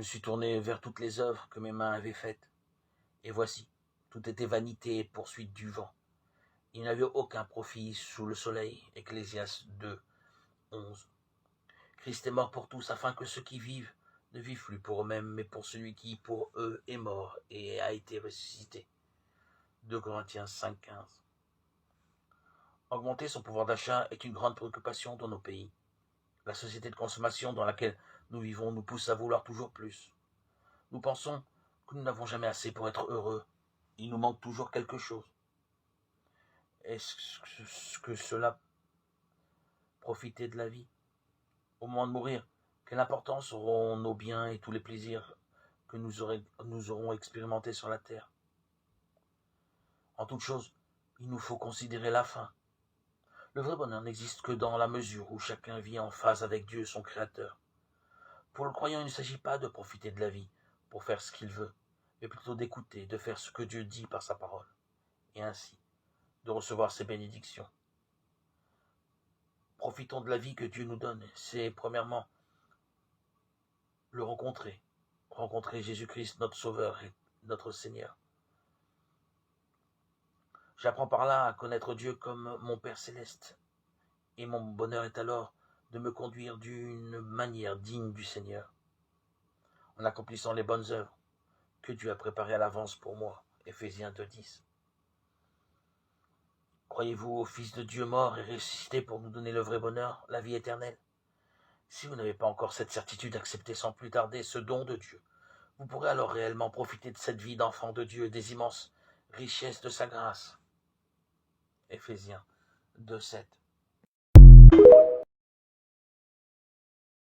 me suis tourné vers toutes les œuvres que mes mains avaient faites, et voici, tout était vanité et poursuite du vent. Il n'y avait aucun profit sous le soleil. Ecclésiaste 2, 11. Christ est mort pour tous, afin que ceux qui vivent ne vivent plus pour eux-mêmes, mais pour celui qui, pour eux, est mort et a été ressuscité. 2 Corinthiens 5, 15. Augmenter son pouvoir d'achat est une grande préoccupation dans nos pays. La société de consommation dans laquelle nous vivons nous pousse à vouloir toujours plus. Nous pensons que nous n'avons jamais assez pour être heureux. Il nous manque toujours quelque chose. Est-ce que cela profiter de la vie? Au moment de mourir, quelle importance auront nos biens et tous les plaisirs que nous aurons expérimentés sur la terre? En toute chose, il nous faut considérer la fin. Le vrai bonheur n'existe que dans la mesure où chacun vit en phase avec Dieu, son Créateur. Pour le croyant, il ne s'agit pas de profiter de la vie pour faire ce qu'il veut, mais plutôt d'écouter, de faire ce que Dieu dit par sa parole, et ainsi de recevoir ses bénédictions. Profitons de la vie que Dieu nous donne. C'est premièrement le rencontrer Jésus-Christ, notre Sauveur et notre Seigneur. J'apprends par là à connaître Dieu comme mon Père céleste, et mon bonheur est alors de me conduire d'une manière digne du Seigneur, en accomplissant les bonnes œuvres que Dieu a préparées à l'avance pour moi. Éphésiens 2,10. Croyez-vous au Fils de Dieu mort et ressuscité pour nous donner le vrai bonheur, la vie éternelle? Si vous n'avez pas encore cette certitude, acceptez sans plus tarder ce don de Dieu. Vous pourrez alors réellement profiter de cette vie d'enfant de Dieu, des immenses richesses de sa grâce. Éphésiens 2,7.